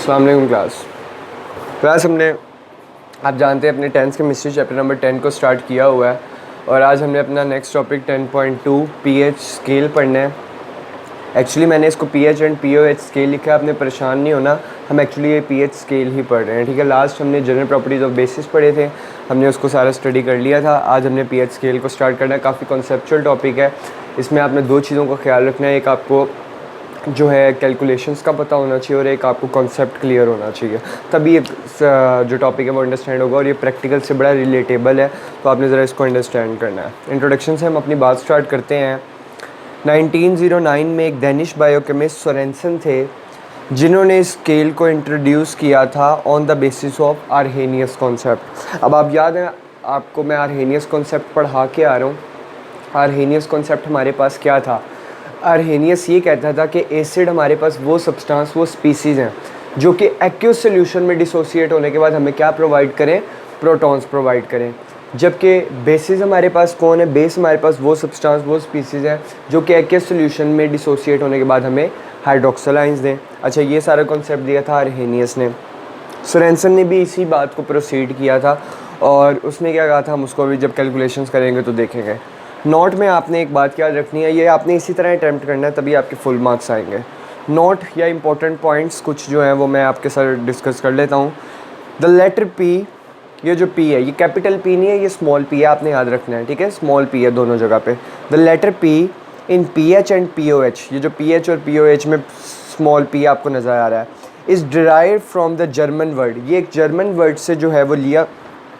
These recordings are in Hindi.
अस्सलाम वालेकुम क्लास हमने आप जानते हैं अपने 10th केमिस्ट्री चैप्टर नंबर 10 को स्टार्ट किया हुआ है और आज हमने अपना नेक्स्ट टॉपिक 10.2 पीएच स्केल पढ़ना है। एक्चुअली मैंने इसको पीएच एंड पीओएच स्केल लिखा है, आपने परेशान नहीं होना, हम एक्चुअली ये पीएच स्केल ही पढ़ रहे हैं। ठीक है, लास्ट हमने जनरल प्रॉपर्टीज़ ऑफ बेसिस पढ़े थे, हमने उसको सारा स्टडी कर लिया था। आज हमने पीएच स्केल को स्टार्ट करना है। काफ़ी कॉन्सेप्चुअल टॉपिक है, इसमें आपने दो चीज़ों का ख्याल रखना है, एक आपको जो है कैलकुलेशंस का पता होना चाहिए और एक आपको कॉन्सेप्ट क्लियर होना चाहिए, तभी ये जो टॉपिक है वो अंडरस्टैंड होगा और ये प्रैक्टिकल से बड़ा रिलेटेबल है, तो आपने ज़रा इसको अंडरस्टैंड करना है। इंट्रोडक्शन से हम अपनी बात स्टार्ट करते हैं। 1909 में एक डेनिश बायोकेमिस्ट सोरेनसन थे जिन्होंने स्केल को इंट्रोड्यूस किया था on the basis of Arrhenius concept. अब आप याद है आपको मैं आर्हेनियस कॉन्सेप्ट पढ़ा के आ रहा हूँ। आर्हेनियस कॉन्सेप्ट हमारे पास क्या था? आर्हेनियस ये कहता था कि एसिड हमारे पास वो सब्सटेंस, वो स्पीसीज़ हैं जो कि एक्यूस सोल्यूशन में डिसोसिएट होने के बाद हमें क्या प्रोवाइड करें? प्रोटॉन्स प्रोवाइड करें। जबकि बेसिस हमारे पास कौन है? बेस हमारे पास वो सब्सटेंस, वो स्पीसीज़ हैं जो कि एक्यूस सोल्यूशन में डिसोसिएट होने के बाद हमें हाइड्रोक्सिल आयंस दें। अच्छा, ये सारा कॉन्सेप्ट दिया था आर्हेनियस ने। सोरेनसन ने भी इसी बात को प्रोसीड किया था और उसने क्या कहा था, हम उसको अभी जब कैलकुलेशंस करेंगे तो देखेंगे। नोट में आपने एक बात याद रखनी है, ये आपने इसी तरह अटैम्प्ट करना है तभी आपके फुल मार्क्स आएंगे। नोट या इंपॉर्टेंट पॉइंट्स कुछ जो हैं वो मैं आपके साथ डिस्कस कर लेता हूँ। द लेटर पी, ये जो पी है ये कैपिटल पी नहीं है, ये स्मॉल पी है, आपने याद रखना है। ठीक है, स्मॉल पी है दोनों जगह पे। The letter p in p h and p o h, ये जो पी एच और पी ओ एच में स्मॉल पी आपको नज़र आ रहा है, is derived from the German word. ये एक जर्मन वर्ड से जो है वो लिया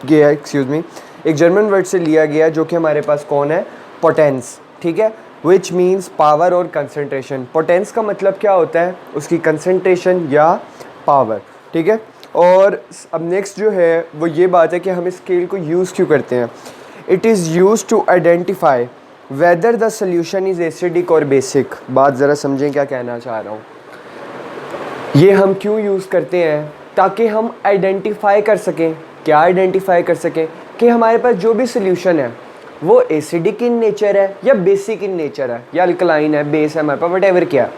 गया, एक्सक्यूज़ मी, एक जर्मन वर्ड से लिया गया जो कि हमारे पास कौन है? पोटेंस। ठीक है, विच मीन्स पावर और कंसनट्रेशन। पोटेंस का मतलब क्या होता है? उसकी कंसनट्रेशन या पावर। ठीक है, और अब नेक्स्ट जो है वो ये बात है कि हम इस स्केल को यूज़ क्यों करते हैं। It is use to identify whether the solution is acidic और बेसिक। बात ज़रा समझें क्या कहना चाह रहा हूँ। ये हम क्यों यूज़ करते हैं? ताकि हम आइडेंटिफाई कर सकें। क्या आइडेंटिफाई कर सकें? कि हमारे पास जो भी सोल्यूशन है वो एसिडिक इन नेचर है या बेसिक इन नेचर है या अल्कलाइन है, बेस है हमारे पास, वट एवर क्या।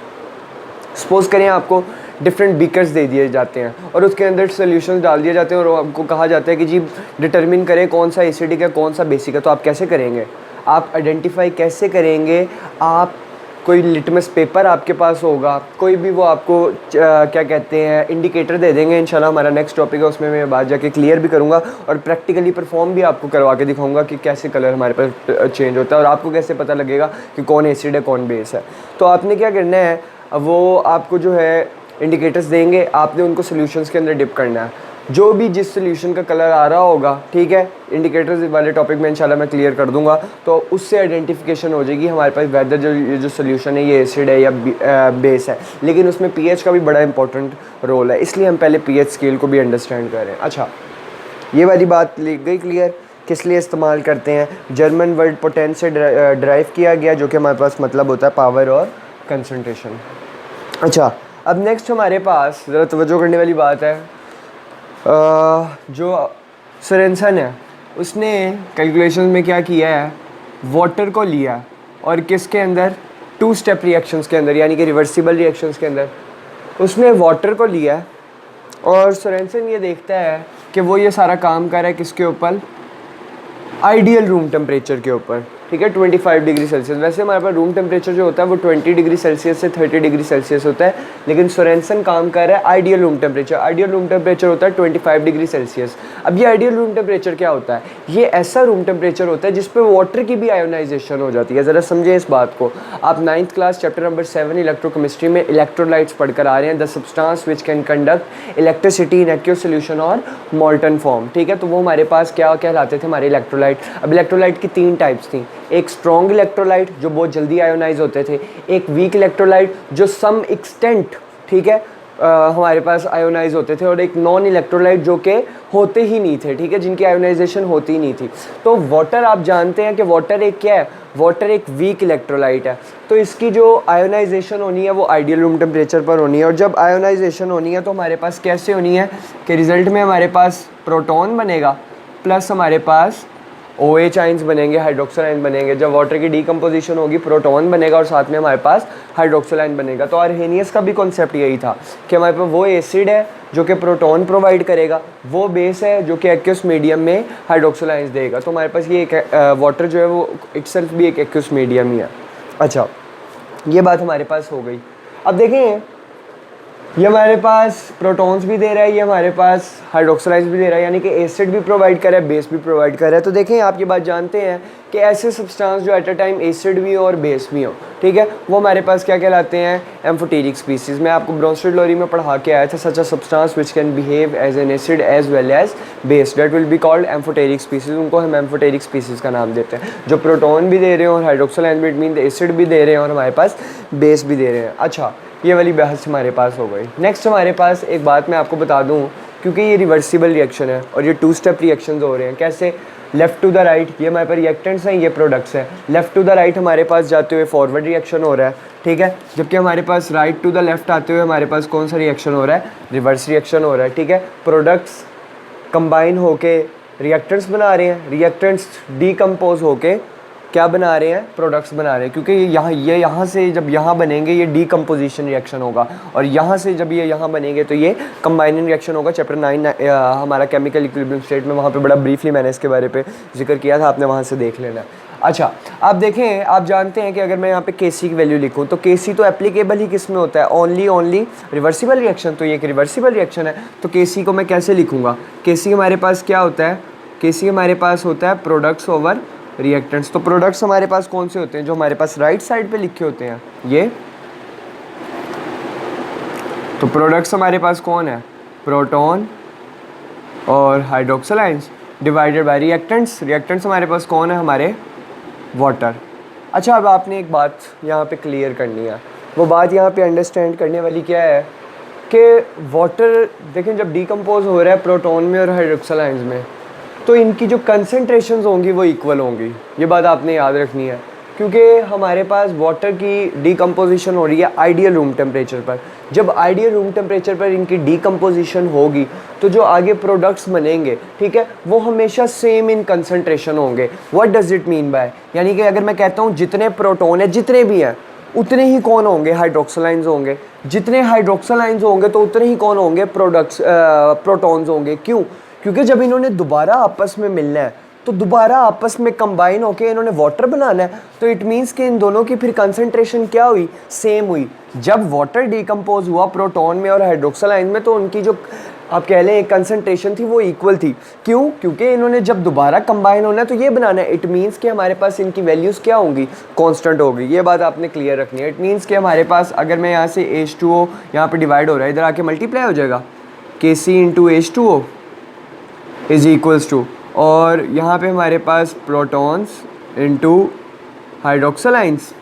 सपोज करें आपको डिफरेंट बीकर्स दे दिए जाते हैं और उसके अंदर सोल्यूशन डाल दिए जाते हैं और आपको कहा जाता है कि जी डिटरमिन करें कौन सा एसिडिक है कौन सा बेसिक है। तो आप कैसे करेंगे? आप आइडेंटिफाई कैसे करेंगे? आप कोई लिटमस पेपर आपके पास होगा, कोई भी वो आपको क्या कहते हैं इंडिकेटर दे देंगे। इंशाल्लाह हमारा नेक्स्ट टॉपिक है, उसमें मैं बात जाके क्लियर भी करूँगा और प्रैक्टिकली परफॉर्म भी आपको करवा के दिखाऊंगा कि कैसे कलर हमारे पास चेंज होता है और आपको कैसे पता लगेगा कि कौन एसिड है कौन बेस है। तो आपने क्या करना है, वो आपको जो है इंडिकेटर्स देंगे, आपने उनको सोल्यूशंस के अंदर डिप करना है। जो भी जिस सोल्यूशन का कलर आ रहा होगा, ठीक है, इंडिकेटर्स वाले टॉपिक में इंशाल्लाह मैं क्लियर कर दूंगा, तो उससे आइडेंटिफिकेशन हो जाएगी हमारे पास वेदर जो सोल्यूशन है ये एसिड है या बेस है। लेकिन उसमें पीएच का भी बड़ा इंपॉर्टेंट रोल है, इसलिए हम पहले पीएच स्केल को भी अंडरस्टैंड कर रहे हैं। अच्छा, ये वाली बात लिख गई क्लियर, किस लिए इस्तेमाल करते हैं? जर्मन वर्ड पोटेंस से ड्राइव किया गया जो कि हमारे पास मतलब होता है पावर और कंसनट्रेशन। अच्छा, अब नेक्स्ट हमारे पास ज़रा तवज्जो करने वाली बात है, जो सोरेनसन है उसने कैलकुलेशन में क्या किया है, वाटर को लिया और किसके अंदर? टू स्टेप रिएक्शंस के अंदर, यानी कि रिवर्सिबल रिएक्शंस के अंदर उसने वाटर को लिया और सोरेनसन ये देखता है कि वो ये सारा काम कर रहा है किसके ऊपर? आइडियल रूम टेम्परेचर के ऊपर। ठीक है, 25 डिग्री सेल्सियस। वैसे हमारे पास रूम टेम्परेचर जो होता है वो 20 डिग्री सेल्सियस से 30 डिग्री सेल्सियस होता है, लेकिन सोरेनसन काम कर रहा है ideal room temperature. Ideal room temperature होता है 25 डिग्री सेल्सियस। अब ये आइडियल रूम टेम्परेचर क्या होता है? ये ऐसा रूम टेम्परेचर होता है जिस पे वाटर की भी आयोनाइजेशन हो जाती है। ज़रा समझें इस बात को। आप 9th class chapter number 7 electrochemistry में इलेक्ट्रोलाइट्स पढ़कर आ रहे हैं, the substance which can conduct electricity in aqueous solution और मॉल्टन फॉर्म। ठीक है, तो वो हमारे पास क्या कहलाते थे? हमारे इलेक्ट्रोलाइट। अब इलेक्ट्रोलाइट की 3 टाइप्स थी, एक स्ट्रॉन्ग इलेक्ट्रोलाइट जो बहुत जल्दी आयोनाइज होते थे, एक वीक इलेक्ट्रोलाइट जो सम एक्सटेंट, ठीक है, हमारे पास आयोनाइज होते थे, और एक नॉन इलेक्ट्रोलाइट जो कि होते ही नहीं थे, ठीक है, जिनकी आयोनाइजेशन होती ही नहीं थी। तो वाटर आप जानते हैं कि वाटर एक क्या है? वाटर एक वीक इलेक्ट्रोलाइट है, तो इसकी जो आयोनाइजेशन होनी है वो आइडियल रूम टेम्परेचर पर होनी है। और जब आयोनाइजेशन होनी है तो हमारे पास कैसे होनी है कि रिजल्ट में हमारे पास प्रोटॉन बनेगा प्लस हमारे पास OH आइंस बनेंगे, हाइड्रोक्सिल आयन बनेंगे। जब वाटर की डीकम्पोजिशन होगी प्रोटॉन बनेगा और साथ में हमारे पास हाइड्रोक्सिल आयन बनेगा। तो आर्हेनियस का भी कॉन्सेप्ट यही था कि हमारे पास वो एसिड है जो कि प्रोटॉन प्रोवाइड करेगा, वो बेस है जो कि एक्वस मीडियम में हाइड्रोक्सिल आयंस देगा। तो हमारे पास ये एक वाटर जो है वो इटसेल्फ भी एक एक्वस मीडियम ही है। अच्छा, ये बात हमारे पास हो गई। अब देखें, ये हमारे पास प्रोटॉन्स भी दे रहा है, ये हमारे पास हाइड्रोक्सिल आयंस भी दे रहा है, यानी कि एसिड भी प्रोवाइड कर रहा है, बेस भी प्रोवाइड कर रहा है। तो देखें, आप ये बात जानते हैं कि ऐसे सब्सटेंस जो एट अ टाइम एसिड भी हो और बेस भी हो, ठीक है, वो हमारे पास क्या कहलाते हैं? Amphoteric species. मैं आपको ब्रोंस्टेड लॉरी में पढ़ा के आया था, such a substance which can behave as an acid as well as base, that will be called amphoteric species. उनको हम एम्फोटेरिक स्पीसीज का नाम देते हैं, जो प्रोटॉन भी दे रहे हैं और हाइड्रोक्सिल आयंस भी, इट मीन एसिड भी दे रहे हैं और हमारे पास बेस भी दे रहे हैं। अच्छा, ये वाली बहस हमारे पास हो गई। नेक्स्ट हमारे पास एक बात मैं आपको बता दूं, क्योंकि ये रिवर्सिबल रिएक्शन है और ये 2 स्टेप रिएक्शंस हो रहे हैं। कैसे? लेफ़्ट टू द राइट, ये हमारे पास रिएक्टेंट्स हैं, ये प्रोडक्ट्स हैं। लेफ़्ट टू द राइट हमारे पास जाते हुए फॉरवर्ड रिएक्शन हो रहा है, ठीक है, जबकि हमारे पास राइट टू द लेफ्ट आते हुए हमारे पास कौन सा रिएक्शन हो रहा है? रिवर्स रिएक्शन हो रहा है, ठीक है। प्रोडक्ट्स कंबाइन होके रिएक्टेंट्स बना रहे हैं, रिएक्टेंट्स डीकम्पोज होके क्या बना रहे हैं? प्रोडक्ट्स बना रहे हैं, क्योंकि ये यहाँ से जब यहाँ बनेंगे ये डीकम्पोजिशन रिएक्शन होगा, और यहाँ से जब ये यहाँ बनेंगे तो ये कंबाइनिंग रिएक्शन होगा। चैप्टर 9 हमारा केमिकल इक्विलिब्रियम स्टेट में, वहाँ पे बड़ा ब्रीफली मैंने इसके बारे पे जिक्र किया था, आपने वहाँ से देख लेना। अच्छा, आप देखें, आप जानते हैं कि अगर मैं यहाँ पे Kc की वैल्यू लिखूँ तो Kc तो एप्लीकेबल ही किस में होता है? Only reversible reaction. तो ये एक रिवर्सिबल रिएक्शन है, तो Kc को मैं कैसे लिखूँगा? Kc हमारे पास क्या होता है? Kc हमारे पास होता है प्रोडक्ट्स ओवर रिएक्टेंट्स। तो प्रोडक्ट्स हमारे पास कौन से होते हैं? जो हमारे पास राइट साइड पे लिखे होते हैं ये। तो प्रोडक्ट्स हमारे पास कौन है? प्रोटॉन और hydroxyl ions divided by reactants. Reactants हमारे पास कौन है? हमारे वाटर। अच्छा, अब आपने एक बात यहाँ पे क्लियर करनी है। वो बात यहाँ पे अंडरस्टैंड करने वाली क्या है कि वाटर देखें जब डीकम्पोज हो रहा है प्रोटॉन में और हाइड्रोक्सिल आयंस में, तो इनकी जो कंसंट्रेशंस होंगी वो इक्वल होंगी। ये बात आपने याद रखनी है, क्योंकि हमारे पास वाटर की डीकम्पोजिशन हो रही है आइडियल रूम टेम्परेचर पर। जब आइडियल रूम टेम्परेचर पर इनकी डीकम्पोजिशन होगी तो जो आगे प्रोडक्ट्स बनेंगे, ठीक है, वो हमेशा सेम इन कंसंट्रेशन होंगे। What does it mean by? यानी कि अगर मैं कहता हूँ जितने प्रोटॉन है जितने भी हैं उतने ही कौन होंगे? हाइड्रोक्सिल आयंस होंगे। जितने हाइड्रोक्सिल आयंस होंगे तो उतने ही कौन होंगे? प्रोटॉन्स होंगे। क्यों? क्योंकि जब इन्होंने दोबारा आपस में मिलना है तो दोबारा आपस में कंबाइन होकर इन्होंने वाटर बनाना है, तो इट मीन्स कि इन दोनों की फिर कंसंट्रेशन क्या हुई? सेम हुई। जब वाटर डीकम्पोज हुआ प्रोटॉन में और हाइड्रोक्सिल आयन में तो उनकी जो आप कह लें कंसंट्रेशन थी वो इक्वल थी। क्यों? क्योंकि इन्होंने जब दोबारा कंबाइन होना है तो ये बनाना है। इट मीन्स कि हमारे पास इनकी वैल्यूज़ क्या होंगी? कांस्टेंट होगी। ये बात आपने क्लियर रखनी है। इट मीन्स कि हमारे पास अगर मैं यहाँ से H2O यहाँ पे डिवाइड हो रहा है, इधर आके मल्टीप्लाई हो जाएगा, Kc into H2O is equals to, और यहाँ पे हमारे पास प्रोटॉन्स इंटू हाइड्रोक्सिल आयंस।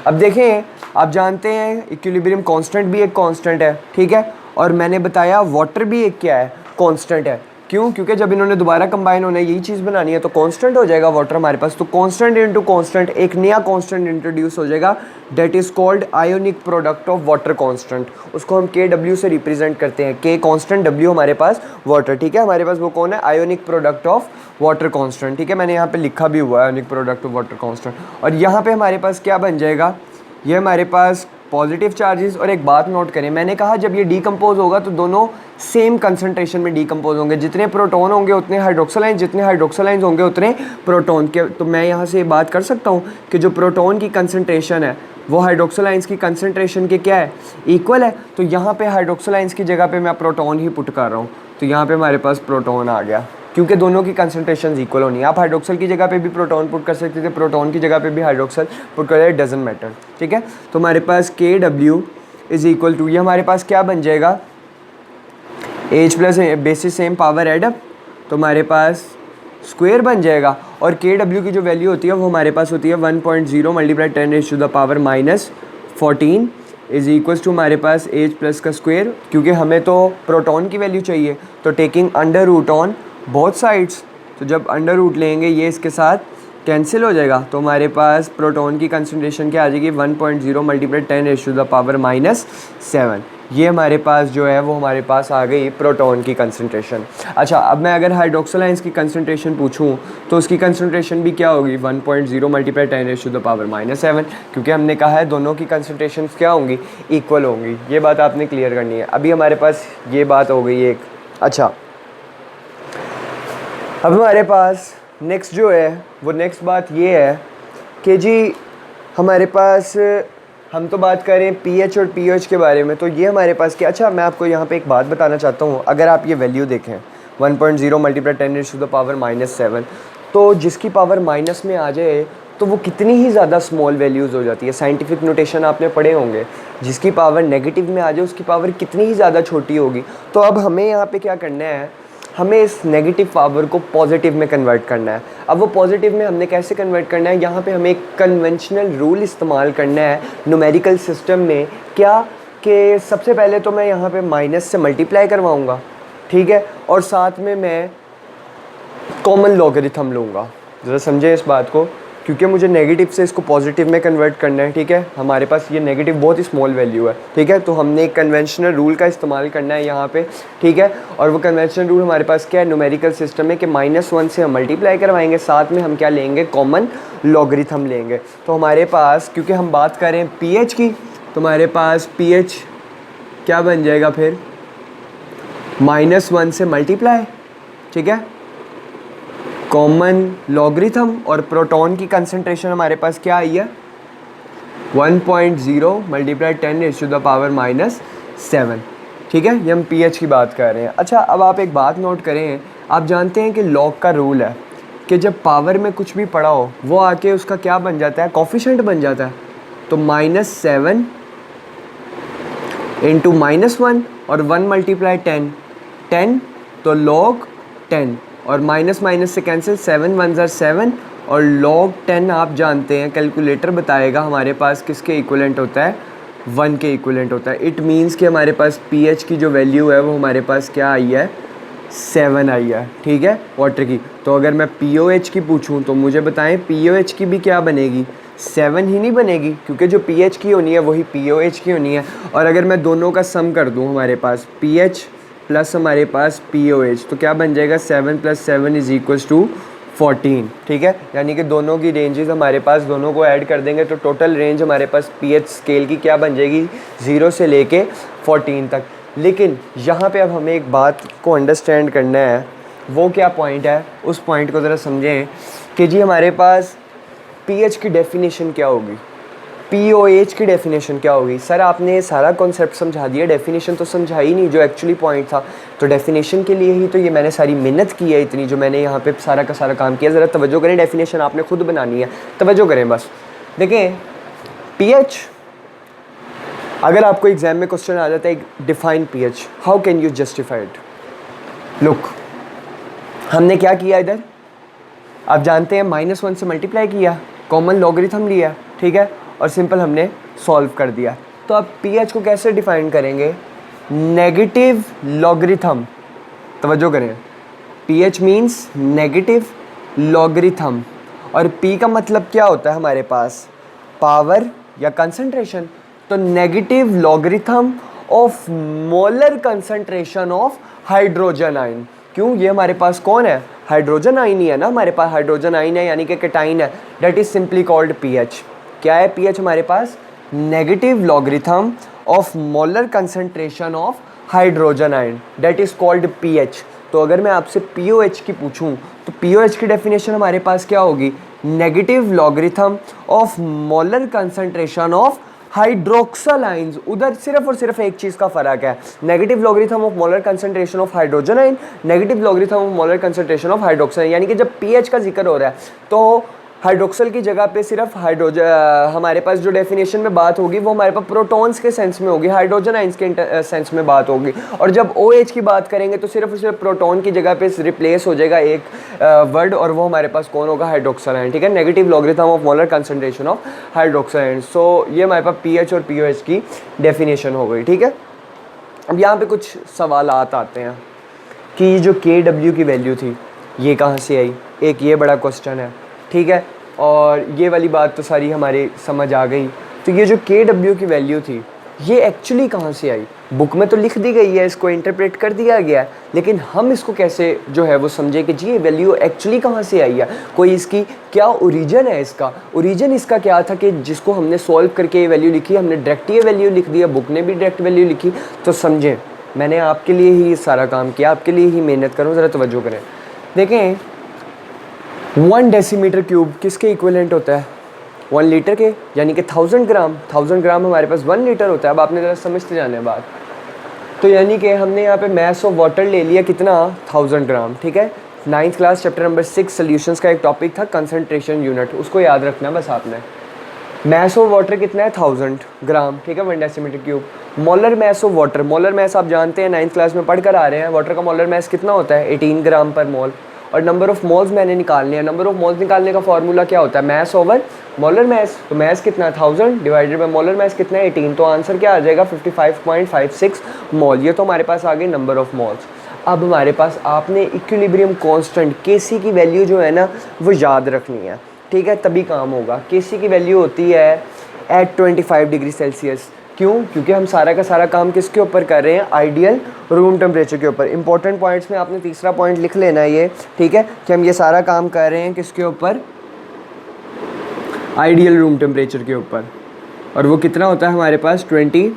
अब देखें, आप जानते हैं इक्विलिब्रियम कांस्टेंट भी एक कांस्टेंट है, ठीक है, और मैंने बताया वाटर भी एक क्या है? कांस्टेंट है। क्यों? क्योंकि जब इन्होंने दोबारा कंबाइन होना है, यही चीज़ बनानी है, तो कांस्टेंट हो जाएगा वाटर हमारे पास। तो कांस्टेंट इंटू कांस्टेंट, एक नया कांस्टेंट इंट्रोड्यूस हो जाएगा, that is called ionic product of water constant. उसको हम KW से रिप्रेजेंट करते हैं। K कांस्टेंट, W हमारे पास वाटर, ठीक है। हमारे पास वो कौन है? Ionic product of water constant, ठीक है। मैंने यहाँ पे लिखा भी हुआ है ionic product of water constant. और यहाँ पे हमारे पास क्या बन जाएगा? ये हमारे पास पॉजिटिव चार्जेस। और एक बात नोट करें, मैंने कहा जब ये डीकम्पोज होगा तो दोनों सेम कंसंट्रेशन में डीकम्पोज होंगे। जितने प्रोटॉन होंगे उतने हाइड्रोक्सिल आयंस, जितने हाइड्रोक्सिल आयंस होंगे उतने प्रोटॉन के। तो मैं यहाँ से बात कर सकता हूँ कि जो प्रोटॉन की कंसंट्रेशन है वो हाइड्रोक्सिल आयंस की कंसंट्रेशन के क्या है? इक्वल है। तो यहाँ पे हाइड्रोक्सिल आयंस की जगह पे मैं प्रोटॉन ही पुट कर रहा हूँ, तो यहाँ पे हमारे पास प्रोटॉन आ गया, क्योंकि दोनों की कंसंट्रेशन इक्वल होनी है। आप हाइड्रोक्सिल की जगह पे भी प्रोटॉन पुट कर सकते थे, प्रोटॉन की जगह पे भी हाइड्रोक्सिल पुट कर, इट डजंट मैटर, ठीक है। तो हमारे पास KW इज इक्वल टू, ये हमारे पास क्या बन जाएगा? H plus bases same power add up, तो हमारे पास स्क्वायर बन जाएगा। और KW की जो वैल्यू होती है वो हमारे पास होती है 1.0 मल्टीप्लाई 10⁻⁻14 इज इक्वल्स टू हमारे पास H प्लस का स्क्वायर, क्योंकि हमें तो प्रोटॉन की वैल्यू चाहिए। तो taking under root on both sides, तो जब अंडर रूट लेंगे ये इसके साथ कैंसिल हो जाएगा, तो हमारे पास प्रोटॉन की कंसंट्रेशन क्या आ जाएगी? 1.0 मल्टीप्लाई 10⁻⁻7। ये हमारे पास जो है वो हमारे पास आ गई प्रोटॉन की कंसंट्रेशन। अच्छा, अब मैं अगर हाइड्रोक्सिल आयंस की कंसंट्रेशन पूछूं तो उसकी कंसंट्रेशन भी क्या होगी, 1.0 मल्टीप्लाई 10⁻⁻⁷ क्योंकि हमने कहा है दोनों की कंसंट्रेशन क्या होंगी, इक्वल होंगी। ये बात आपने क्लियर करनी है। अभी हमारे पास ये बात हो गई एक। अच्छा, अब हमारे पास नेक्स्ट जो है वो नेक्स्ट बात ये है कि जी हमारे पास हम तो बात करें पीएच और पीओएच के बारे में, तो ये हमारे पास क्या। अच्छा, मैं आपको यहाँ पे एक बात बताना चाहता हूँ। अगर आप ये वैल्यू देखें 1.0 मल्टीप्लाई 10⁻⁻⁷, तो जिसकी पावर माइनस में आ जाए तो वो कितनी ही ज़्यादा स्मॉल वैल्यूज़ हो जाती है। साइंटिफिक नोटेशन आपने पढ़े होंगे, जिसकी पावर नेगेटिव में आ जाए उसकी पावर कितनी ही ज़्यादा छोटी होगी। तो अब हमें यहाँ पे क्या करना है, हमें इस नेगेटिव पावर को पॉजिटिव में कन्वर्ट करना है। अब वो पॉजिटिव में हमने कैसे कन्वर्ट करना है, यहाँ पे हमें एक कन्वेंशनल रूल इस्तेमाल करना है न्यूमेरिकल सिस्टम में। क्या कि सबसे पहले तो मैं यहाँ पे माइनस से मल्टीप्लाई करवाऊँगा, ठीक है, और साथ में मैं कॉमन लॉगरिथम लूँगा। ज़रा समझे इस बात को, क्योंकि मुझे नेगेटिव से इसको पॉजिटिव में कन्वर्ट करना है, ठीक है। हमारे पास ये नेगेटिव बहुत ही स्मॉल वैल्यू है, ठीक है, तो हमने एक कन्वेंशनल रूल का इस्तेमाल करना है यहाँ पे, ठीक है। और वो कन्वेंशनल रूल हमारे पास क्या है, न्यूमेरिकल सिस्टम है कि -1 से हम मल्टीप्लाई करवाएंगे, साथ में हम क्या लेंगे, कॉमन लॉगरिथम लेंगे। तो हमारे पास, क्योंकि हम बात करें पीएच की, तो हमारे पास पीएच क्या बन जाएगा फिर, -1 से मल्टीप्लाई, ठीक है, कॉमन लॉगरिथम, और प्रोटॉन की कंसंट्रेशन हमारे पास क्या आई है, 1.0 मल्टीप्लाई 10⁻⁻⁷, ठीक है। ये हम पीएच की बात कर रहे हैं। अच्छा, अब आप एक बात नोट करें, आप जानते हैं कि लॉग का रूल है कि जब पावर में कुछ भी पड़ा हो वो आके उसका क्या बन जाता है, कॉफिशेंट बन जाता है। तो -7 इंटू -1 और 1 मल्टीप्लाई 10, तो लॉग 10, और माइनस माइनस से कैंसिल, 7 1 ज़र 7, और लॉग 10 आप जानते हैं कैलकुलेटर बताएगा हमारे पास किसके इक्विवेलेंट होता है, 1 के इक्विवेलेंट होता है। इट मींस कि हमारे पास पीएच की जो वैल्यू है वो हमारे पास क्या आई है, 7 आई है, ठीक है, वाटर की। तो अगर मैं पीओएच की पूछूं तो मुझे बताएं पीओएच की भी क्या बनेगी, 7 ही नहीं बनेगी, क्योंकि जो पीएच की होनी है वही पीओएच की होनी है। और अगर मैं दोनों का सम कर दूं, हमारे पास पीएच प्लस हमारे पास पीओएच, तो क्या बन जाएगा, 7 + 7 = 14, ठीक है। यानी कि दोनों की रेंजेस हमारे पास, दोनों को ऐड कर देंगे तो टोटल रेंज हमारे पास पीएच स्केल की क्या बन जाएगी, 0 से लेके 14 तक। लेकिन यहाँ पे अब हमें एक बात को अंडरस्टैंड करना है, वो क्या पॉइंट है, उस पॉइंट को ज़रा समझें कि जी हमारे पास पीएच की डेफिनेशन क्या होगी, पीओएच की डेफिनेशन क्या होगी। सर आपने सारा कॉन्सेप्ट समझा दिया, डेफिनेशन तो समझा ही नहीं जो एक्चुअली पॉइंट था। तो डेफिनेशन के लिए ही तो ये मैंने सारी मेहनत की है, इतनी जो मैंने यहाँ पे सारा का सारा काम किया। ज़रा तवज्जो करें, डेफिनेशन आपने खुद बनानी है, तवज्जो करें बस। देखें पीएच, अगर आपको एग्जाम में क्वेश्चन आ जाता है define pH, how can you justify it. Look, हमने क्या किया इधर, आप जानते हैं -1 से मल्टीप्लाई किया, कॉमन लॉगरिथम लिया, ठीक है, और सिंपल हमने सॉल्व कर दिया। तो अब पीएच को कैसे डिफाइन करेंगे, नेगेटिव लॉगरिथम। तवज्जो करें, पीएच मींस नेगेटिव लॉगरिथम, और पी का मतलब क्या होता है हमारे पास, पावर या कंसंट्रेशन। तो negative logarithm of molar concentration of hydrogen ion. क्यों, ये हमारे पास कौन है, हाइड्रोजन आयन ही है ना, हमारे पास हाइड्रोजन आयन है, यानी कि कैटाइन है। That is simply called pH. क्या है पीएच हमारे पास, negative logarithm of molar concentration of hydrogen ion, that is called pH. तो अगर मैं आपसे पीओएच की पूछूं तो पीओएच की डेफिनेशन हमारे पास क्या होगी, negative logarithm of molar concentration of hydroxyl ions. उधर सिर्फ और सिर्फ एक चीज़ का फ़र्क है, negative logarithm of molar concentration of hydrogen आइन, negative logarithm of molar concentration of hydroxyl. यानी कि जब पीएच का जिक्र हो रहा है तो हाइड्रोक्सल की जगह पे सिर्फ हाइड्रोजन, हमारे पास जो डेफिनेशन में बात होगी वो हमारे पास प्रोटॉन्स के सेंस में होगी, हाइड्रोजन आइंस के सेंस में बात होगी। और जब OH की बात करेंगे तो सिर्फ और सिर्फ प्रोटॉन की जगह पे रिप्लेस हो जाएगा एक वर्ड, और वो हमारे पास कौन होगा, हाइड्रोक्सल आयन, ठीक है, negative logarithm of molar concentration of hydroxyl ion. So ये हमारे पास पीएच और पीओएच की डेफिनेशन हो गई, ठीक है। अब यहाँ पे कुछ सवाल आते हैं कि ये जो KW की वैल्यू थी ये कहाँ से आई, एक ये बड़ा क्वेश्चन है, ठीक है। और ये वाली बात तो सारी हमारी समझ आ गई। तो ये जो KW की वैल्यू थी ये एक्चुअली कहाँ से आई? बुक में तो लिख दी गई है, इसको इंटरप्रेट कर दिया गया है, लेकिन हम इसको कैसे जो है वो समझे कि जी ये वैल्यू एक्चुअली कहाँ से आई है, कोई इसकी क्या ओरिजिन है, इसका ओरिजिन इसका क्या था कि जिसको हमने सॉल्व करके ये वैल्यू लिखी, हमने डायरेक्ट ये वैल्यू लिख दिया, बुक ने भी डायरेक्ट वैल्यू लिखी। तो समझें, मैंने आपके लिए ही सारा काम किया, आपके लिए ही मेहनत करूँ, ज़रा तवज्जो करें। देखें 1 डेसीमीटर क्यूब किसके इक्विवेलेंट होता है? 1 लीटर के, यानी कि 1000 ग्राम। 1000 ग्राम हमारे पास 1 लीटर होता है। अब आपने ज़रा समझते जाना है बात। तो यानी कि हमने यहाँ पे मैस ऑफ वाटर ले लिया कितना? 1000 ग्राम, ठीक है। 9th class chapter number 6 solutions का एक टॉपिक था कंसनट्रेशन यूनिट, उसको याद रखना बस आपने। मैस ऑफ वाटर कितना है? 1000 ग्राम, ठीक है, 1 decimetre cube. Molar mass of water, molar mass आप जानते हैं 9th क्लास में पढ़ कर आ रहे हैं, वाटर का मोलर मैस कितना होता है? 18 ग्राम पर मोल। और नंबर ऑफ मोल्स मैंने निकालने हैं। नंबर ऑफ मोल्स निकालने का फॉर्मूला क्या होता है? Mass over molar mass. तो मैस कितना है? 1000 डिवाइडेड बाय मोलर मैस कितना है? 18। तो आंसर क्या आ जाएगा? 55.56 मोल। ये तो हमारे पास आ गई नंबर ऑफ मोल्स। अब हमारे पास आपने इक्विलिब्रियम कांस्टेंट केसी की वैल्यू जो है ना वो याद रखनी है, ठीक है, तभी काम होगा। केसी की वैल्यू होती है एट 25 डिग्री सेल्सियस। क्यों? क्योंकि हम सारा का सारा काम किसके ऊपर कर रहे हैं? आइडियल रूम टेम्परेचर के ऊपर। इंपॉर्टेंट पॉइंट्स में आपने तीसरा पॉइंट लिख लेना है ये, ठीक है, कि हम ये सारा काम कर रहे हैं किसके ऊपर? आइडियल रूम टेम्परेचर के ऊपर। और वो कितना होता है हमारे पास? 25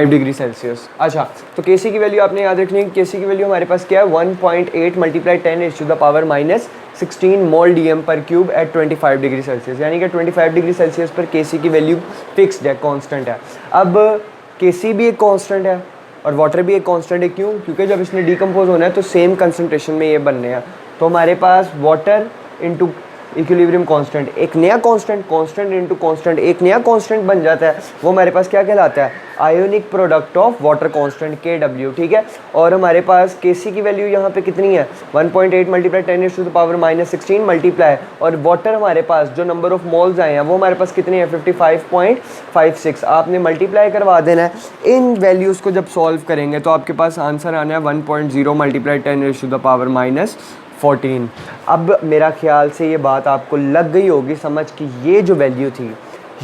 डिग्री सेल्सियस। अच्छा, तो केसी की वैल्यू आपने याद रखनी है। केसी की वैल्यू हमारे पास क्या है? 1.8 मल्टीप्लाई 10⁻⁻16 मोल डीएम पर क्यूब एट 25 डिग्री सेल्सियस। यानी कि 25 डिग्री सेल्सियस पर केसी की वैल्यू फिक्स्ड है, कांस्टेंट है। अब केसी भी एक कांस्टेंट है और वाटर भी एक कांस्टेंट है। क्यों? क्योंकि जब इसने डिकम्पोज होना है तो सेम कंसनट्रेशन में ये बनने हैं। तो हमारे पास वाटर इंटू इक्विलिब्रियम कांस्टेंट, एक नया कांस्टेंट, कांस्टेंट इनटू कांस्टेंट, एक नया कांस्टेंट बन जाता है। वो हमारे पास क्या कहलाता है? Ionic product of water constant KW, ठीक है। और हमारे पास Kc की वैल्यू यहाँ पे कितनी है? 1.8 मल्टीप्लाई 10⁻⁻16 मल्टीप्लाई, और वाटर हमारे पास जो नंबर ऑफ मोल्स आए हैं वो हमारे पास कितने हैं? 55.56। आपने मल्टीप्लाई करवा देना है। इन वैल्यूज़ को जब सॉल्व करेंगे तो आपके पास आंसर आना है 1.0 मल्टीप्लाई 10⁻⁻14। अब मेरा ख्याल से ये बात आपको लग गई होगी समझ कि ये जो वैल्यू थी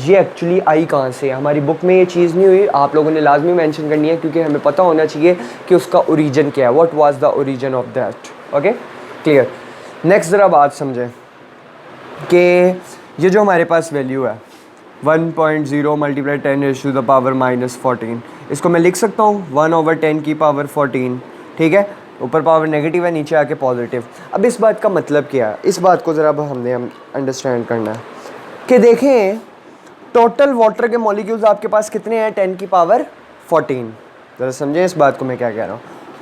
ये एक्चुअली आई कहाँ से? हमारी बुक में ये चीज़ नहीं हुई, आप लोगों ने लाजमी मेंशन करनी है क्योंकि हमें पता होना चाहिए कि उसका ओरिजिन क्या है। What was the origin of that? Okay, clear. Next ज़रा बात समझें कि ये जो हमारे पास वैल्यू है 1.0 मल्टीप्लाई 10⁻⁻14, इसको मैं लिख सकता हूँ 1/10⁻14, ठीक है। ऊपर पावर नेगेटिव है, नीचे आके पॉजिटिव। अब इस बात का मतलब क्या है? इस बात को ज़रा हमने अंडरस्टैंड करना है कि देखें टोटल वाटर के मॉलिक्यूल्स आपके पास कितने हैं? 10⁻14। ज़रा समझें इस बात को मैं क्या कह रहा हूँ।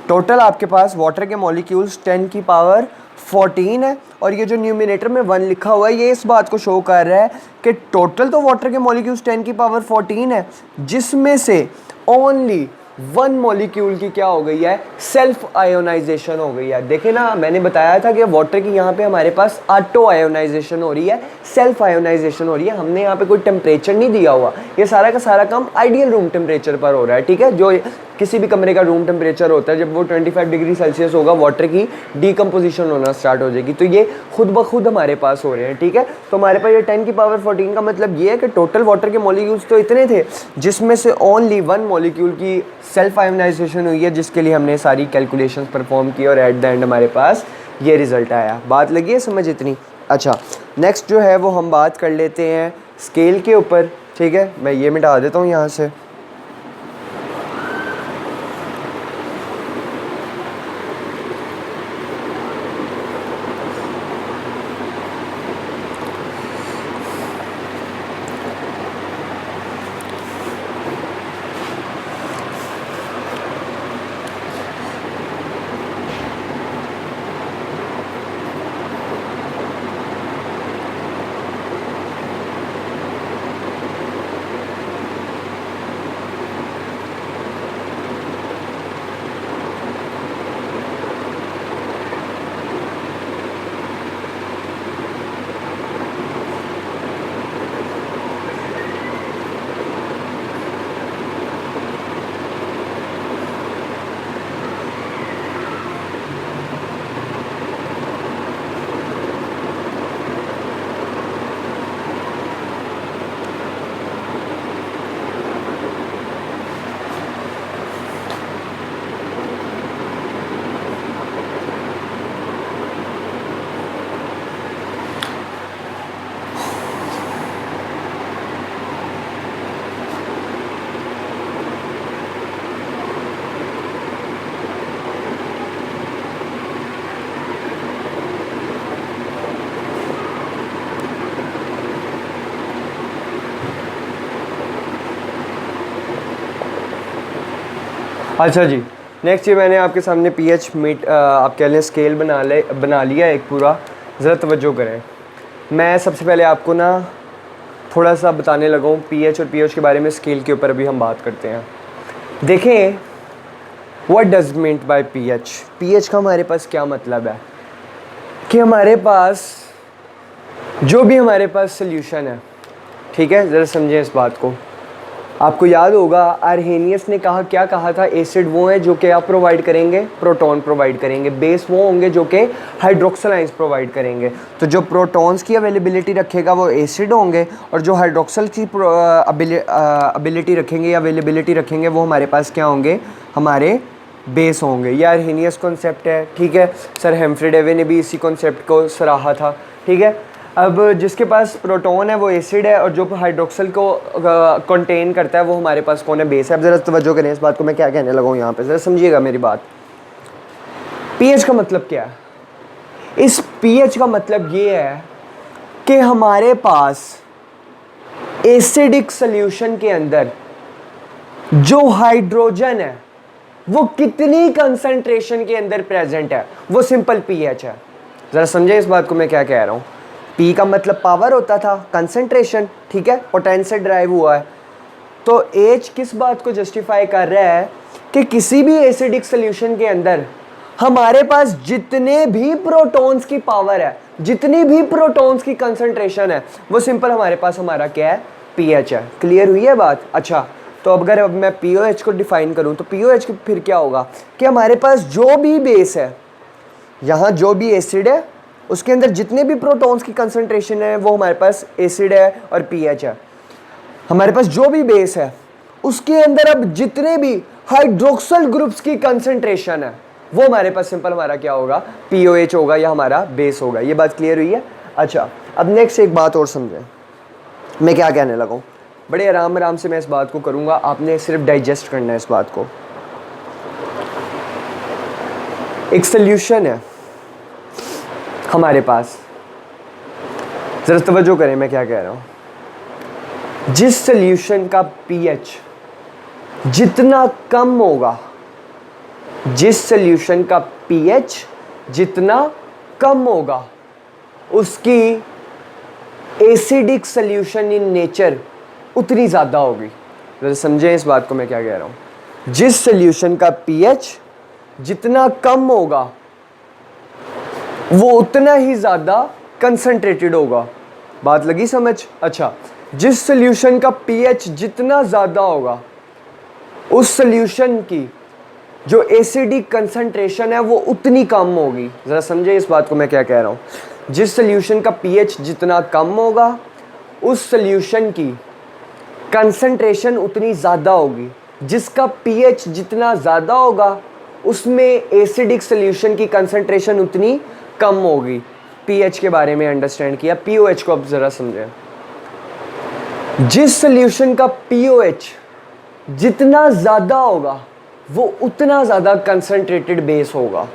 टोटल आपके पास वाटर के मॉलिक्यूल्स 10⁻14 है, और ये जो न्यूमिनेटर में 1 लिखा हुआ है ये इस बात को शो कर रहा है कि टोटल तो वाटर के मॉलिक्यूल्स 10⁻14 है, जिसमें से ओनली 1 मॉलिक्यूल की क्या हो गई है? सेल्फ आयोनाइजेशन हो गई है। देखें ना, मैंने बताया था कि वाटर की यहाँ पे हमारे पास ऑटो आयोनाइजेशन हो रही है, सेल्फ आयोनाइजेशन हो रही है। हमने यहाँ पे कोई टेम्परेचर नहीं दिया हुआ, ये सारा का सारा काम आइडियल रूम टेम्परेचर पर हो रहा है, ठीक है। जो किसी भी कमरे का रूम टेम्परेचर होता है जब वो 25 डिग्री सेल्सियस होगा वाटर की डिकम्पोजिशन होना स्टार्ट हो जाएगी, तो ये खुद ब खुद हमारे पास हो रहे हैं, ठीक है। तो हमारे पास ये 10⁻14 का मतलब ये है कि टोटल वाटर के मॉलिक्यूल्स तो इतने थे जिसमें से ओनली 1 मॉलिक्यूल की सेल्फ आयोनाइजेशन हुई है, जिसके लिए हमने सारी कैलकुलेशंस परफॉर्म की और एट द एंड हमारे पास ये रिज़ल्ट आया। बात लगी है समझ इतनी? अच्छा, नेक्स्ट जो है वो हम बात कर लेते हैं स्केल के ऊपर, ठीक है। मैं ये मिटा देता हूँ यहाँ से। अच्छा जी, नेक्स्ट ये मैंने आपके सामने पीएच मीट आप कह लें स्केल बना लिया एक पूरा। ज़रा तवज्जो करें, मैं सबसे पहले आपको ना थोड़ा सा बताने लगा हूँ पीएच और पीएच के बारे में। स्केल के ऊपर अभी हम बात करते हैं। देखें, what does meant by pH. PH का हमारे पास क्या मतलब है कि हमारे पास जो भी हमारे पास सोल्यूशन है, ठीक है, ज़रा समझें इस बात को। आपको याद होगा आर्हेनियस ने क्या कहा था, एसिड वो है जो कि आप प्रोवाइड करेंगे, प्रोटॉन प्रोवाइड करेंगे, बेस वो होंगे जो कि हाइड्रोक्सल आयंस प्रोवाइड करेंगे। तो जो प्रोटॉन्स की अवेलेबिलिटी रखेगा वो एसिड होंगे, और जो हाइड्रोक्सल की अबिलिटी रखेंगे या अवेलेबिलिटी रखेंगे वो हमारे पास क्या होंगे, हमारे बेस होंगे। ये आर्हेनियस कॉन्सेप्ट है, ठीक है। सर हेम्फ्री डेवी ने भी इसी कॉन्सेप्ट को सराहा था, ठीक है। अब जिसके पास प्रोटॉन है वो एसिड है, और जो हाइड्रोक्सल को कंटेन करता है वो हमारे पास कौन है, बेस है। अब ज़रा तवज्जो करें इस बात को, मैं क्या कहने लगा हूँ यहाँ पे, ज़रा समझिएगा मेरी बात। पीएच का मतलब क्या है? इस पीएच का मतलब ये है कि हमारे पास एसिडिक सॉल्यूशन के अंदर जो हाइड्रोजन है वो कितनी कंसंट्रेशन के अंदर प्रेजेंट है, वो सिंपल पीएच है। ज़रा समझे इस बात को मैं क्या कह रहा हूँ। पी का मतलब पावर होता था, कंसंट्रेशन, ठीक है, पोटेंशियल से ड्राइव हुआ है। तो एच किस बात को जस्टिफाई कर रहा है कि किसी भी एसिडिक सॉल्यूशन के अंदर हमारे पास जितने भी प्रोटॉन्स की पावर है, जितनी भी प्रोटॉन्स की कंसंट्रेशन है, वो सिंपल हमारे पास हमारा क्या है, पीएच है। क्लियर हुई है बात? अच्छा, तो अगर अब मैं पीओएच को डिफाइन करूं तो पीओएच फिर क्या होगा कि हमारे पास जो भी बेस है, यहाँ जो भी एसिड है उसके अंदर जितने भी प्रोटॉन्स की कंसंट्रेशन है वो हमारे पास एसिड है और पीएच है। हमारे पास जो भी बेस है उसके अंदर अब जितने भी हाइड्रोक्सल ग्रुप्स की कंसंट्रेशन है वो हमारे पास सिंपल हमारा क्या होगा, पीओएच होगा या हमारा बेस होगा। ये बात क्लियर हुई है? अच्छा, अब नेक्स्ट एक बात और समझें, मैं क्या कहने लगा हूँ। बड़े आराम आराम से मैं इस बात को करूँगा, आपने सिर्फ डाइजेस्ट करना है इस बात को। एक सोल्यूशन है हमारे पास, ज़रा तवज्जो करें मैं क्या कह रहा हूँ। जिस सोल्यूशन का पीएच जितना कम होगा, जिस सोल्यूशन का पीएच जितना कम होगा, उसकी एसिडिक सोल्यूशन इन नेचर उतनी ज़्यादा होगी। जरा समझें इस बात को मैं क्या कह रहा हूँ। जिस सोल्यूशन का पीएच जितना कम होगा वो उतना ही ज़्यादा कंसंट्रेटेड होगा। बात लगी समझ? अच्छा, जिस सोल्यूशन का पीएच जितना ज़्यादा होगा उस सोल्यूशन की जो एसिडिक कंसंट्रेशन है वो उतनी कम होगी। ज़रा समझे इस बात को मैं क्या कह रहा हूँ। जिस सोल्यूशन का पीएच जितना कम होगा उस सोल्यूशन की कंसंट्रेशन उतनी ज़्यादा होगी। जिसका पीएच जितना ज़्यादा होगा उसमें एसिडिक सोल्यूशन की कंसंट्रेशन उतनी कम होगी। पीएच के बारे में अंडरस्टैंड किया, पीओएच को अब ज़रा समझें। जिस सोल्यूशन का पीओएच जितना ज़्यादा होगा वो उतना ज़्यादा कंसंट्रेटेड बेस होगा।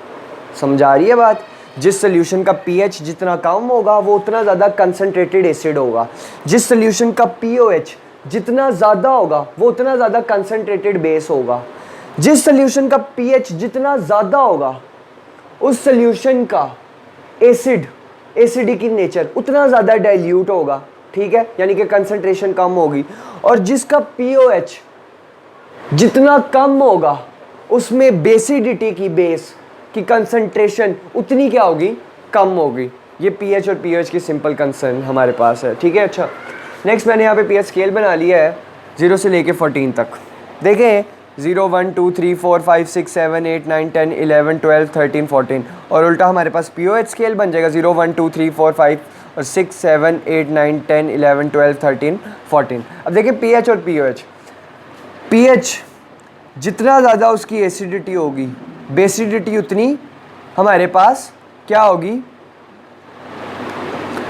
समझा रही है बात? जिस सोल्यूशन का पीएच जितना कम होगा वो उतना ज़्यादा कंसंट्रेटेड एसिड होगा। जिस सोल्यूशन का पीओएच जितना ज़्यादा होगा वो उतना ज़्यादा कंसंट्रेटेड बेस होगा। जिस सोल्यूशन का पीएच जितना ज़्यादा होगा उस सोल्यूशन का एसिडिक इन नेचर उतना ज़्यादा डाइल्यूट होगा, ठीक है, यानी कि कंसंट्रेशन कम होगी। और जिसका पीओएच जितना कम होगा उसमें बेसिडिटी की बेस की कंसंट्रेशन उतनी क्या होगी, कम होगी। ये पीएच और पीओएच की सिंपल कंसर्न हमारे पास है, ठीक है। अच्छा, नेक्स्ट मैंने यहाँ पे पीएच स्केल बना लिया है 0 से लेके 14 तक। देखें 0 1 2 3 4 5 6 7 8 9 10 11 12 13 14, और उल्टा हमारे पास पीओएच स्केल बन जाएगा 0 1 2 3 4 5 और 6 7 8 9 10 11 12 13 14। अब देखें पीएच और पीओएच। पीएच जितना ज़्यादा उसकी एसिडिटी होगी, बेसिडिटी उतनी हमारे पास क्या होगी,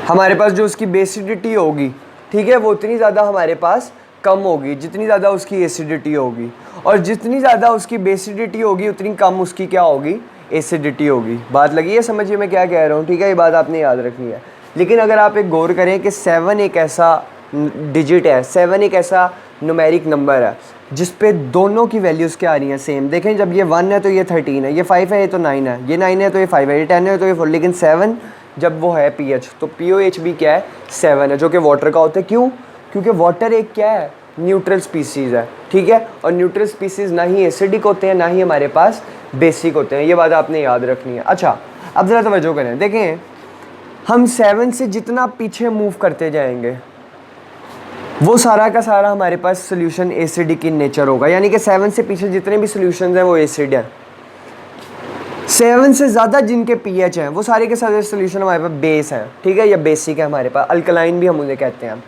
हमारे पास जो उसकी बेसिडिटी होगी, ठीक है, वो उतनी ज़्यादा हमारे पास कम होगी जितनी ज़्यादा उसकी एसिडिटी होगी। और जितनी ज़्यादा उसकी बेसिडिटी होगी उतनी कम उसकी क्या होगी, एसिडिटी होगी। बात लगी है समझिए मैं क्या कह रहा हूँ, ठीक है। ये बात आपने याद रखनी है। लेकिन अगर आप एक गौर करें कि 7 एक ऐसा डिजिट है, 7 एक ऐसा न्यूमेरिक नंबर है जिस पे दोनों की वैल्यूज़ क्या आ रही हैं सेम। देखें जब ये 1 है तो ये 13 है, ये 5 है ये तो 9 है, ये 9 है तो ये 5 है, ये 10 है तो ये 4, लेकिन 7 जब वो है pH तो POH भी क्या है 7 है, जो कि वाटर का होता है। क्यों? क्योंकि वाटर एक क्या है न्यूट्रल स्पीसीज़ है, ठीक है। और न्यूट्रल स्पीसीज़ ना ही एसिडिक होते हैं ना ही हमारे पास बेसिक होते हैं, ये बात आपने याद रखनी है। अच्छा अब ज़रा तवज्जो करें, देखें हम 7 से जितना पीछे मूव करते जाएंगे वो सारा का सारा हमारे पास सोल्यूशन एसिडिक इन नेचर होगा, यानी कि 7 से पीछे जितने भी सोल्यूशन हैं वो एसिड हैं। 7 से ज़्यादा जिनके पीएच हैं वो सारे के सारे सोल्यूशन हमारे पास बेस हैं, ठीक है, या बेसिक है हमारे पास, अल्कलाइन भी हम उन्हें कहते हैं।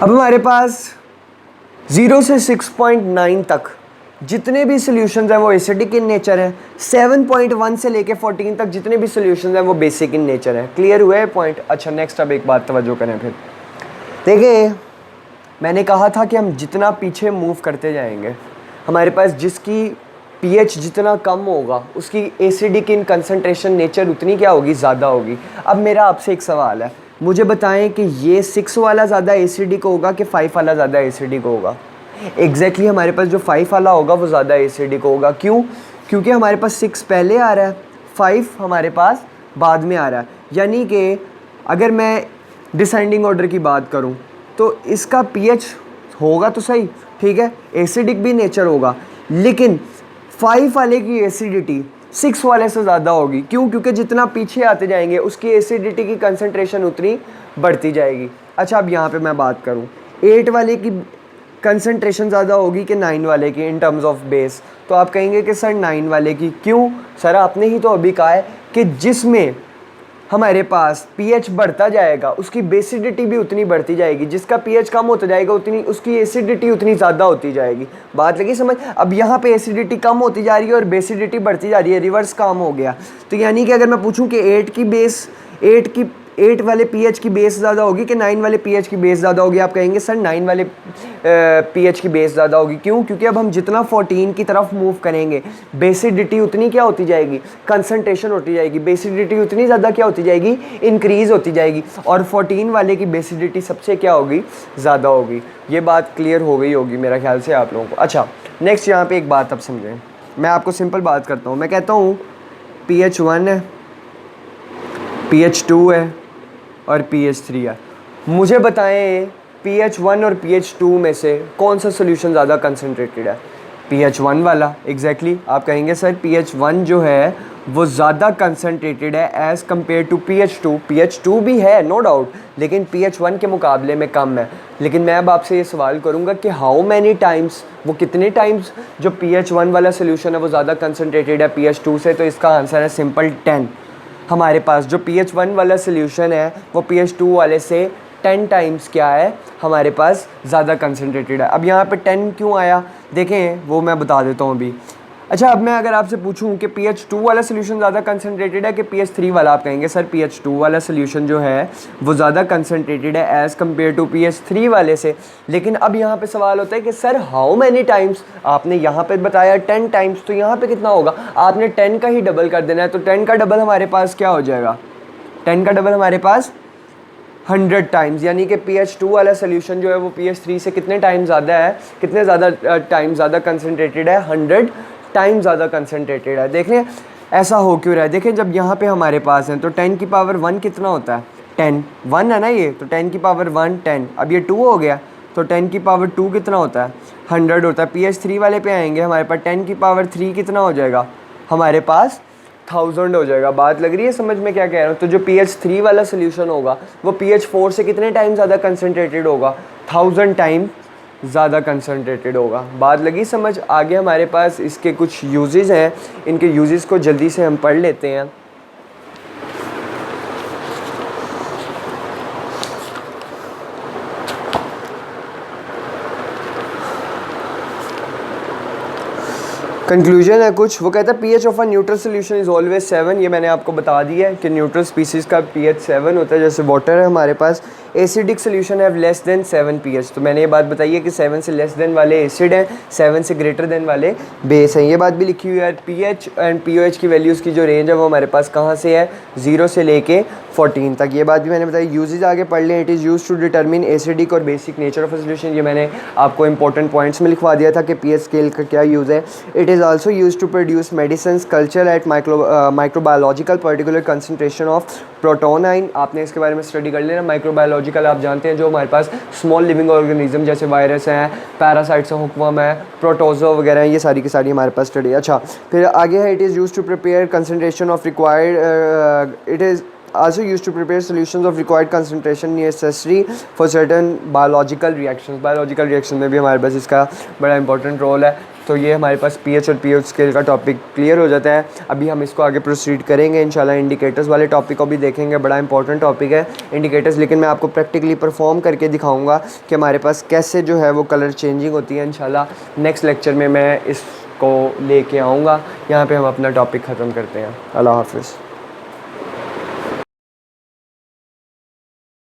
अब हमारे पास 0 से 6.9 तक जितने भी सोल्यूशन हैं वो एसिडिक इन नेचर हैं। 7.1 से लेके 14 तक जितने भी सोल्यूशन हैं वो बेसिक इन नेचर हैं। क्लियर हुआ है पॉइंट? अच्छा नेक्स्ट अब एक बात तवज्जो करें फिर। देखिए मैंने कहा था कि हम जितना पीछे मूव करते जाएंगे हमारे पास जिसकी पीएच जितना कम होगा उसकी एसिडिक इन कंसंट्रेशन नेचर उतनी क्या होगी ज़्यादा होगी। अब मेरा आपसे एक सवाल है, मुझे बताएं कि ये 6 वाला ज़्यादा एसिडिक होगा कि 5 वाला ज़्यादा एसिडिक होगा। एग्जैक्टली हमारे पास जो 5 वाला होगा वो ज़्यादा एसिडिक होगा। क्यों? क्योंकि हमारे पास 6 पहले आ रहा है, 5 हमारे पास बाद में आ रहा है। यानी कि अगर मैं डिसेंडिंग ऑर्डर की बात करूं तो इसका पीएच होगा तो सही, ठीक है, एसिडिक भी नेचर होगा, लेकिन 5 वाले की एसिडिटी 6 वाले से ज़्यादा होगी। क्यों? क्योंकि जितना पीछे आते जाएंगे उसकी एसिडिटी की कंसंट्रेशन उतनी बढ़ती जाएगी। अच्छा अब यहाँ पे मैं बात करूँ 8 वाले की कंसंट्रेशन ज़्यादा होगी कि 9 वाले की इन टर्म्स ऑफ बेस, तो आप कहेंगे कि सर 9 वाले की। क्यों? सर आपने ही तो अभी कहा है कि जिसमें हमारे पास पीएच बढ़ता जाएगा उसकी बेसिडिटी भी उतनी बढ़ती जाएगी, जिसका पीएच कम होता जाएगा उतनी उसकी एसिडिटी उतनी ज़्यादा होती जाएगी। बात लगी समझ? अब यहाँ पे एसिडिटी कम होती जा रही है और बेसिडिटी बढ़ती जा रही है, रिवर्स काम हो गया। तो यानी कि अगर मैं पूछूं कि 8 वाले पीएच की बेस ज़्यादा होगी कि 9 वाले पीएच की बेस ज़्यादा होगी, आप कहेंगे सर 9 वाले पीएच की बेस ज़्यादा होगी। क्यों? क्योंकि अब हम जितना 14 की तरफ मूव करेंगे बेसिडिटी उतनी क्या होती जाएगी, कंसंट्रेशन होती जाएगी, बेसिडिटी उतनी ज़्यादा क्या होती जाएगी, इंक्रीज़ होती जाएगी, और 14 वाले की बेसिडिटी सबसे क्या होगी, ज़्यादा होगी। ये बात क्लियर हो गई होगी मेरा ख्याल से आप लोगों को। अच्छा नेक्स्ट यहाँ पे एक बात अब समझें, मैं आपको सिंपल बात करता हूँ। मैं कहता हूँ pH 1 है, pH 2 है और pH 3 है। मुझे बताएं pH 1 और pH 2 में से कौन सा सोल्यूशन ज़्यादा कंसनट्रेटेड है? pH 1 वाला। एग्जैक्टली आप कहेंगे सर pH 1 जो है वो ज़्यादा कंसनट्रेटेड है as compared to pH 2। pH 2 भी है नो डाउट, लेकिन pH 1 के मुकाबले में कम है। लेकिन मैं अब आपसे ये सवाल करूँगा कि हाउ मैनी टाइम्स, वो कितने टाइम्स जो pH 1 वाला सोल्यूशन है वो ज़्यादा कंसनट्रेटेड है pH 2 से? तो इसका आंसर है सिंपल 10। हमारे पास जो pH 1 वाला सोल्यूशन है वो pH 2 वाले से 10 टाइम्स क्या है हमारे पास ज़्यादा कंसनट्रेटेड है। अब यहाँ पे 10 क्यों आया देखें वो मैं बता देता हूँ अभी। अच्छा अब मैं अगर आपसे पूछूं कि pH 2 वाला सोल्यूशन ज़्यादा कंसनट्रेटेड है कि pH 3 वाला, आप कहेंगे सर pH 2 वाला सोल्यूशन जो है वो ज़्यादा कंसनट्रेटेड है एज़ कम्पेयर टू pH 3 वाले से। लेकिन अब यहाँ पे सवाल होता है कि सर हाउ मैनी टाइम्स, आपने यहाँ पे बताया 10 टाइम्स, तो यहाँ पे कितना होगा? आपने 10 का ही डबल कर देना है, तो 10 का डबल हमारे पास क्या हो जाएगा? 10 का डबल हमारे पास 100 टाइम्स, यानी कि pH 2 वाला सोल्यूशन जो है वो pH 3 से कितने टाइम ज़्यादा है, कितने ज़्यादा टाइम ज़्यादा कंसनट्रेटेड है? 100 टाइम ज़्यादा कंसनट्रेटेड है। देख रहे हैं ऐसा हो क्यों रहा है? देखें जब यहाँ पे हमारे पास हैं तो 10 की पावर 1 कितना होता है? 10 1 है ना ये, तो 10 की पावर 1 10। अब ये 2 हो गया तो 10 की पावर 2 कितना होता है? 100 होता है। pH 3 वाले पे आएंगे, हमारे पास 10 की पावर 3 कितना हो जाएगा? हमारे पास 1000 हो जाएगा। बात लग रही है समझ में क्या कह रहा हूँ? तो जो pH 3 वाला सोल्यूशन होगा वो pH 4 से कितने टाइम ज़्यादा कंसनट्रेटेड होगा? 1000 टाइम ज़्यादा कंसनट्रेटेड होगा। बात लगी समझ? आगे हमारे पास इसके कुछ यूजेस हैं, इनके यूजेस को जल्दी से हम पढ़ लेते हैं। कंक्लूजन है कुछ, वो कहता है pH of a neutral solution is always 7। ये मैंने आपको बता दिया है कि न्यूट्रल स्पीसीज़ का पीएच 7 होता है, जैसे वाटर है हमारे पास। Acidic solution have less than 7 pH, तो मैंने ये बात बताई है कि 7 से लेस देन वाले एसिड हैं, 7 से ग्रेटर देन वाले बेस हैं। ये बात भी लिखी हुई है। पीएच एंड पीओएच की वैल्यूज़ की जो रेंज है वो हमारे पास कहाँ से है, 0 से लेके 14 तक। ये बात भी मैंने बताई। यूजेज आगे पढ़ लें। It is use to determine acidic और basic nature of a solution, ये मैंने आपको इंपॉर्टेंट पॉइंट्स में लिखवा दिया था कि पीएच स्केल का क्या यूज़ है। It is also use to produce medicine culture at microbiological particular concentration of प्रोटोनाइन। आपने इसके बारे में स्टडी कर लेना। माइक्रोबायोलॉजिकल आप जानते हैं जो हमारे पास स्मॉल लिविंग ऑर्गेनिज्म जैसे वायरस हैं, पैरासाइट्स हैं, हुक्वम है, प्रोटोजो वगैरह हैं, ये सारी की सारी हमारे पास स्टडी। अच्छा, फिर आगे है। It is use to prepare concentration of required, it is also used to prepare solutions of required concentration necessary for certain biological reactions। biological reaction में भी हमारे पास इसका बड़ा इंपॉर्टेंट रोल है। तो ये हमारे पास पीएच और पीओएच स्केल का टॉपिक क्लियर हो जाता है। अभी हम इसको आगे प्रोसीड करेंगे इंशाल्लाह। इंडिकेटर्स वाले टॉपिक को भी देखेंगे, बड़ा इंपॉर्टेंट टॉपिक है इंडिकेटर्स, लेकिन मैं आपको प्रैक्टिकली परफॉर्म करके दिखाऊंगा कि हमारे पास कैसे जो है वो कलर चेंजिंग होती है। इंशाल्लाह नेक्स्ट लेक्चर में मैं इसको लेके आऊँगा। यहाँ पर हम अपना टॉपिक ख़त्म करते हैं। अल्लाह हाफ़िज़।